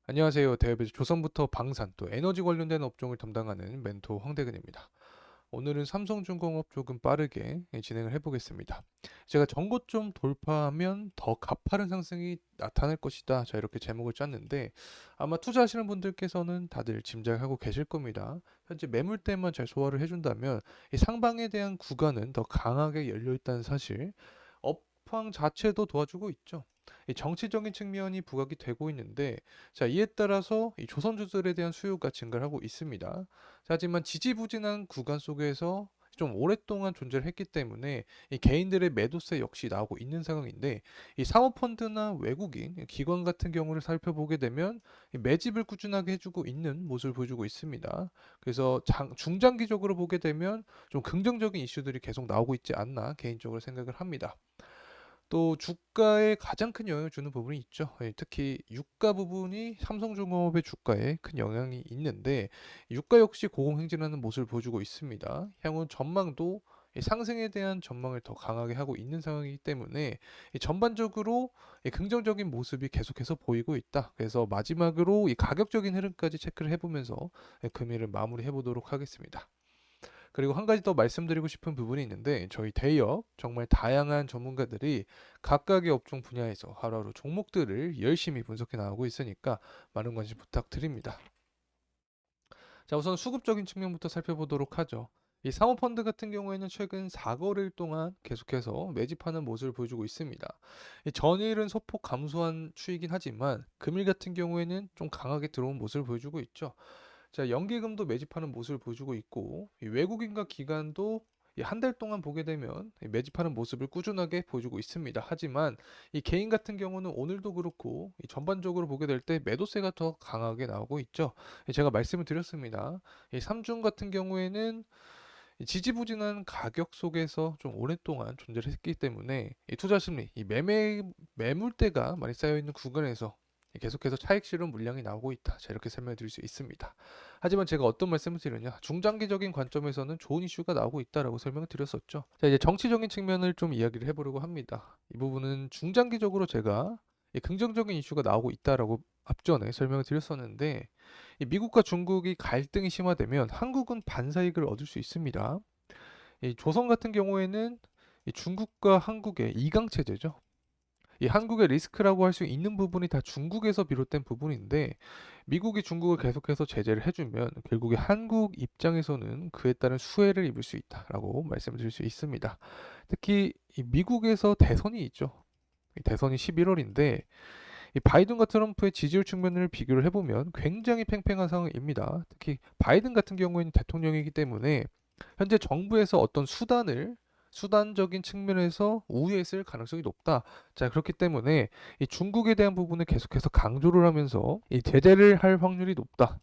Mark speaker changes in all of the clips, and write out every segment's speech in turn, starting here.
Speaker 1: 안녕하세요. 대업에서 조선부터 방산 또 에너지 관련된 업종을 담당하는 멘토 황대근입니다. 오늘은 삼성중공업 조금 빠르게 진행을 해보겠습니다. 제가 전고점 돌파하면 더 가파른 상승이 나타날 것이다. 자, 이렇게 제목을 짰는데 아마 투자하시는 분들께서는 다들 짐작하고 계실 겁니다. 현재 매물대만 잘 소화를 해준다면 이 상방에 대한 구간은 더 강하게 열려 있다는 사실, 업황 자체도 도와주고 있죠. 이 정치적인 측면이 부각이 되고 있는데, 자, 이에 따라서 이 조선주들에 대한 수요가 증가를 하고 있습니다. 자, 하지만 지지부진한 구간 속에서 좀 오랫동안 존재를 했기 때문에 이 개인들의 매도세 역시 나오고 있는 상황인데, 이 사모펀드나 외국인 기관 같은 경우를 살펴보게 되면 이 매집을 꾸준하게 해주고 있는 모습을 보여주고 있습니다. 그래서 중장기적으로 보게 되면 좀 긍정적인 이슈들이 계속 나오고 있지 않나 개인적으로 생각을 합니다. 또 주가에 가장 큰 영향을 주는 부분이 있죠. 예, 특히 유가 부분이 삼성중공업의 주가에 큰 영향이 있는데, 유가 역시 고공행진하는 모습을 보여주고 있습니다. 향후 전망도 이 상승에 대한 전망을 더 강하게 하고 있는 상황이기 때문에 이 전반적으로 이 긍정적인 모습이 계속해서 보이고 있다. 그래서 마지막으로 이 가격적인 흐름까지 체크를 해보면서 금일을 마무리해 보도록 하겠습니다. 그리고 한 가지 더 말씀드리고 싶은 부분이 있는데, 저희 대기업 정말 다양한 전문가들이 각각의 업종 분야에서 하루하루 종목들을 열심히 분석해 나가고 있으니까 많은 관심 부탁드립니다. 자, 우선 수급적인 측면부터 살펴보도록 하죠. 이 사모펀드 같은 경우에는 최근 4거래일 동안 계속해서 매집하는 모습을 보여주고 있습니다. 이 전일은 소폭 감소한 추이긴 하지만 금일 같은 경우에는 좀 강하게 들어온 모습을 보여주고 있죠. 자, 연기금도 매집하는 모습을 보여주고 있고, 이 외국인과 기관도 한 달 동안 보게 되면 이 매집하는 모습을 꾸준하게 보여주고 있습니다. 하지만 이 개인 같은 경우는 오늘도 그렇고 이 전반적으로 보게 될 때 매도세가 더 강하게 나오고 있죠. 제가 말씀을 드렸습니다. 이 삼중 같은 경우에는 이 지지부진한 가격 속에서 좀 오랫동안 존재를 했기 때문에 이 투자 심리, 이 매물대가 많이 쌓여 있는 구간에서 계속해서 차익 실현 물량이 나오고 있다. 자, 이렇게 설명을 드릴 수 있습니다. 하지만 제가 어떤 말씀을 드렸냐? 중장기적인 관점에서는 좋은 이슈가 나오고 있다라고 설명을 드렸었죠. 자, 이제 정치적인 측면을 좀 이야기를 해보려고 합니다. 이 부분은 중장기적으로 제가 이 긍정적인 이슈가 나오고 있다라고 앞전에 설명을 드렸었는데, 이 미국과 중국이 갈등이 심화되면 한국은 반사이익을 얻을 수 있습니다. 이 조선 같은 경우에는 이 중국과 한국의 이강 체제죠. 이 한국의 리스크라고 할 수 있는 부분이 다 중국에서 비롯된 부분인데, 미국이 중국을 계속해서 제재를 해주면 결국에 한국 입장에서는 그에 따른 수혜를 입을 수 있다라고 말씀드릴 수 있습니다. 특히 이 미국에서 대선이 있죠. 이 대선이 11월인데 이 바이든과 트럼프의 지지율 측면을 비교를 해보면 굉장히 팽팽한 상황입니다. 특히 바이든 같은 경우에는 대통령이기 때문에 현재 정부에서 어떤 수단적인 측면에서 우위에 있을 가능성이 높다. 자, 그렇기 때문에 이 중국에 대한 부분을 계속해서 강조를 하면서 이 제재를 할 확률이 높다.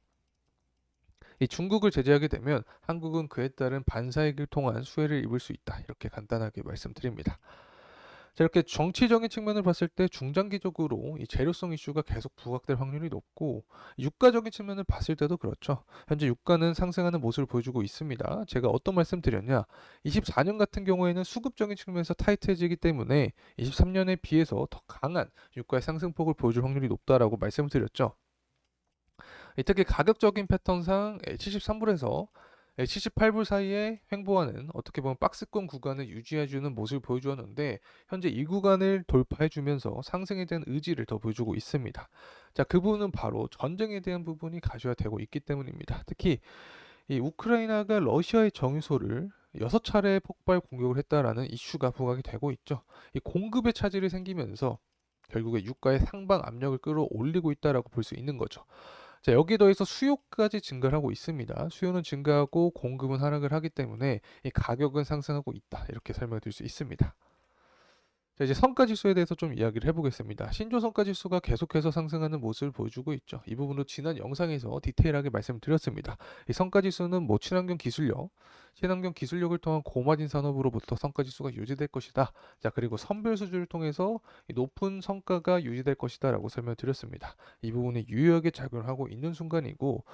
Speaker 1: 이 중국을 제재하게 되면 한국은 그에 따른 반사이익을 통한 수혜를 입을 수 있다. 이렇게 간단하게 말씀드립니다. 자, 이렇게 정치적인 측면을 봤을 때 중장기적으로 이 재료성 이슈가 계속 부각될 확률이 높고, 유가적인 측면을 봤을 때도 그렇죠. 현재 유가는 상승하는 모습을 보여주고 있습니다. 제가 어떤 말씀 드렸냐? 24년 같은 경우에는 수급적인 측면에서 타이트해지기 때문에 23년에 비해서 더 강한 유가의 상승폭을 보여줄 확률이 높다라고 말씀을 드렸죠. 특히 가격적인 패턴상 73불에서 78불 사이에 횡보하는, 어떻게 보면 박스권 구간을 유지해주는 모습을 보여주었는데, 현재 이 구간을 돌파해주면서 상승에 대한 의지를 더 보여주고 있습니다. 자, 그 부분은 바로 전쟁에 대한 부분이 가셔야되고 있기 때문입니다. 특히 이 우크라이나가 러시아의 정유소를 6차례 폭발 공격을 했다라는 이슈가 부각이 되고 있죠. 이 공급의 차질이 생기면서 결국에 유가의 상방 압력을 끌어올리고 있다라고 볼 수 있는 거죠. 자, 여기 더해서 수요까지 증가를 하고 있습니다. 수요는 증가하고 공급은 하락을 하기 때문에 이 가격은 상승하고 있다. 이렇게 설명을 드릴 수 있습니다. 자, 이제 성과지수에 대해서 좀 이야기를 해보겠습니다. 신조 성과지수가 계속해서 상승하는 모습을 보여주고 있죠. 이 부분도 지난 영상에서 디테일하게 말씀드렸습니다. 이 성과지수는 뭐 친환경 기술력을 통한 고마진 산업으로부터 성과지수가 유지될 것이다. 자, 그리고 선별 수주를 통해서 이 높은 성과가 유지될 것이다 라고 설명드렸습니다. 이 부분이 유효하게 작용을 하고 있는 순간이고,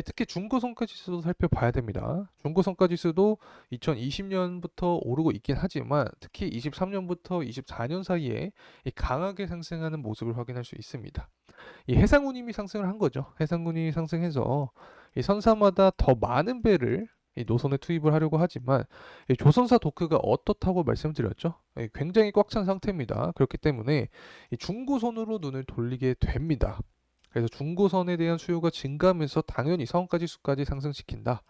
Speaker 1: 특히 중고 성과지수도 살펴봐야 됩니다. 중고 성과지수도 2020년부터 오르고 있긴 하지만 특히 23년부터 24년 사이에 강하게 상승하는 모습을 확인할 수 있습니다. 이 해상운임이 상승을 한 거죠. 해상운임이 상승해서 이 선사마다 더 많은 배를 이 노선에 투입을 하려고 하지만 이 조선사 도크가 어떻다고 말씀드렸죠? 굉장히 꽉 찬 상태입니다. 그렇기 때문에 이 중고선으로 눈을 돌리게 됩니다. 그래서 중고선에 대한 수요가 증가하면서 당연히 성가 지수까지 상승시킨다.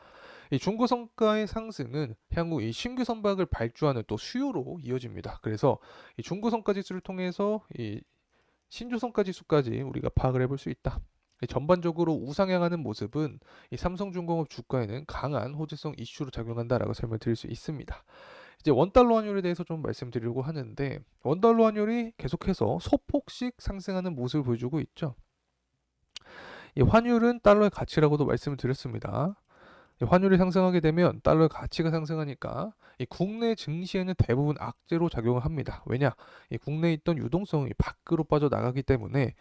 Speaker 1: 이 중고선가의 상승은 향후 이 신규 선박을 발주하는 또 수요로 이어집니다. 그래서 이 중고선가 지수를 통해서 이 신조선가 지수까지 우리가 파악을 해볼 수 있다. 전반적으로 우상향하는 모습은 이 삼성중공업 주가에는 강한 호재성 이슈로 작용한다라고 설명드릴 수 있습니다. 이제 원달러 환율에 대해서 좀 말씀드리려고 하는데 원달러 환율이 계속해서 소폭씩 상승하는 모습을 보여주고 있죠. 이 환율은 달러의 가치라고도 말씀을 드렸습니다. 환율이 상승하게 되면 달러의 가치가 상승하니까 이 국내 증시에는 대부분 악재로 작용을 합니다. 왜냐? 이 국내에 있던 유동성이 밖으로 빠져나가기 때문에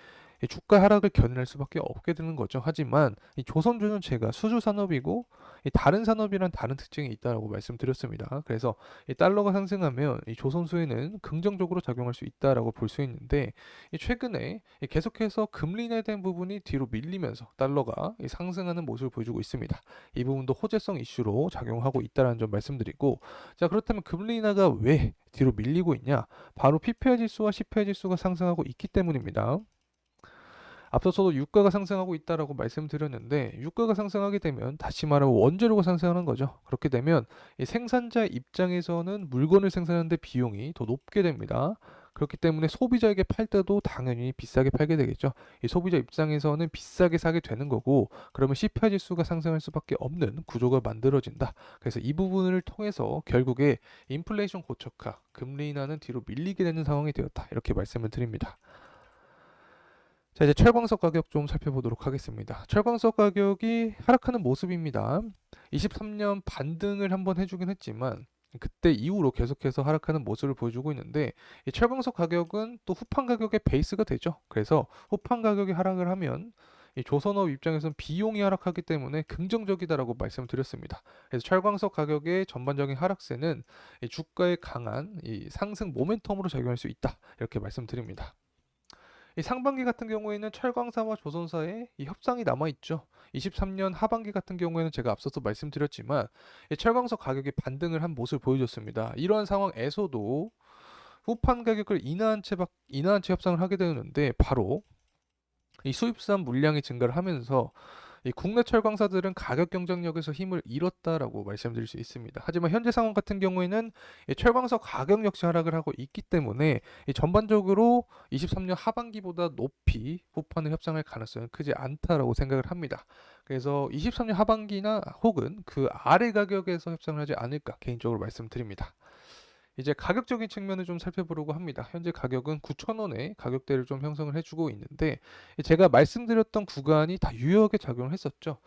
Speaker 1: 이 주가 하락을 견인할 수밖에 없게 되는 거죠. 하지만 이 조선주는제가 수주 산업이고 이 다른 산업이란 다른 특징이 있다고 말씀드렸습니다. 그래서 이 달러가 상승하면 이 조선수에는 긍정적으로 작용할 수 있다라고 볼 수 있는데 이 최근에 이 계속해서 금리 인하에 대한 부분이 뒤로 밀리면서 달러가 이 상승하는 모습을 보여주고 있습니다. 이 부분도 호재성 이슈로 작용하고 있다는 점 말씀드리고 자 그렇다면 금리 인하가 왜 뒤로 밀리고 있냐? 바로 PPI 지수와 CPI 지수가 상승하고 있기 때문입니다. 앞서서도 유가가 상승하고 있다라고 말씀드렸는데 유가가 상승하게 되면 다시 말하면 원재료가 상승하는 거죠. 그렇게 되면 이 생산자 입장에서는 물건을 생산하는데 비용이 더 높게 됩니다. 그렇기 때문에 소비자에게 팔 때도 당연히 비싸게 팔게 되겠죠. 이 소비자 입장에서는 비싸게 사게 되는 거고 그러면 CPI 지수가 상승할 수밖에 없는 구조가 만들어진다. 그래서 이 부분을 통해서 결국에 인플레이션 고착화, 금리 인하는 뒤로 밀리게 되는 상황이 되었다. 이렇게 말씀을 드립니다. 자, 이제 철광석 가격 좀 살펴보도록 하겠습니다. 철광석 가격이 하락하는 모습입니다. 23년 반등을 한번 해주긴 했지만 그때 이후로 계속해서 하락하는 모습을 보여주고 있는데 이 철광석 가격은 또 후판 가격의 베이스가 되죠. 그래서 후판 가격이 하락을 하면 이 조선업 입장에서는 비용이 하락하기 때문에 긍정적이다라고 말씀드렸습니다. 그래서 철광석 가격의 전반적인 하락세는 이 주가의 강한 이 상승 모멘텀으로 작용할 수 있다. 이렇게 말씀드립니다. 이 상반기 같은 경우에는 철광사와 조선사의 이 협상이 남아있죠. 23년 하반기 같은 경우에는 제가 앞서서 말씀드렸지만 이 철광석 가격이 반등을 한 모습을 보여줬습니다. 이러한 상황에서도 후판 가격을 인하한 채 협상을 하게 되는데 바로 이 수입산 물량이 증가를 하면서 이 국내 철광사들은 가격 경쟁력에서 힘을 잃었다라고 말씀드릴 수 있습니다. 하지만 현재 상황 같은 경우에는 이 철광석 가격 역시 하락을 하고 있기 때문에 이 전반적으로 23년 하반기보다 높이 후판을 협상할 가능성은 크지 않다라고 생각을 합니다. 그래서 23년 하반기나 혹은 그 아래 가격에서 협상을 하지 않을까 개인적으로 말씀드립니다. 이제 가격적인 측면을 좀 살펴보려고 합니다. 현재 가격은 9,000원의 가격대를 좀 형성을 해주고 있는데 제가 말씀드렸던 구간이 다 유효하게 작용을 했었죠.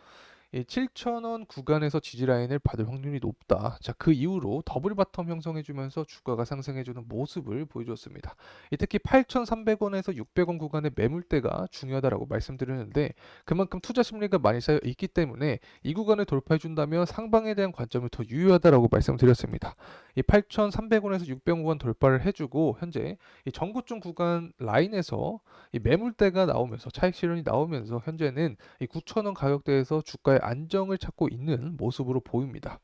Speaker 1: 7,000원 구간에서 지지라인을 받을 확률이 높다. 자, 그 이후로 더블 바텀 형성해주면서 주가가 상승해주는 모습을 보여줬습니다. 특히 8,300원에서 600원 구간의 매물대가 중요하다라고 말씀드렸는데 그만큼 투자 심리가 많이 쌓여 있기 때문에 이 구간을 돌파해준다면 상방에 대한 관점이 더 유효하다라고 말씀드렸습니다. 이 8,300원에서 600원 돌파를 해주고 현재 이 전고점 구간 라인에서 이 매물대가 나오면서 차익 실현이 나오면서 현재는 이 9,000원 가격대에서 주가의 안정을 찾고 있는 모습으로 보입니다.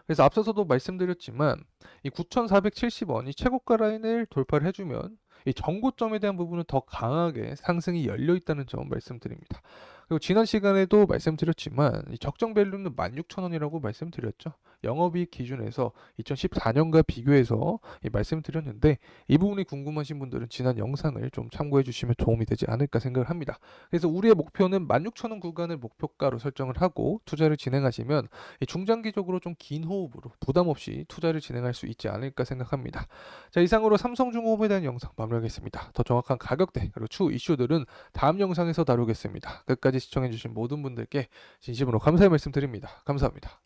Speaker 1: 그래서 앞서서도 말씀드렸지만 이 9,470원이 최고가 라인을 돌파를 해주면 이 전고점에 대한 부분은 더 강하게 상승이 열려 있다는 점 말씀드립니다. 그리고 지난 시간에도 말씀드렸지만 이 적정 밸류는 16,000원이라고 말씀드렸죠. 영업이익 기준에서 2014년과 비교해서 말씀드렸는데 이 부분이 궁금하신 분들은 지난 영상을 좀 참고해 주시면 도움이 되지 않을까 생각을 합니다. 그래서 우리의 목표는 16,000원 구간을 목표가로 설정을 하고 투자를 진행하시면 중장기적으로 좀 긴 호흡으로 부담 없이 투자를 진행할 수 있지 않을까 생각합니다. 자, 이상으로 삼성중공업에 대한 영상 마무리하겠습니다. 더 정확한 가격대 그리고 추후 이슈들은 다음 영상에서 다루겠습니다. 끝까지 시청해주신 모든 분들께 진심으로 감사의 말씀 드립니다. 감사합니다.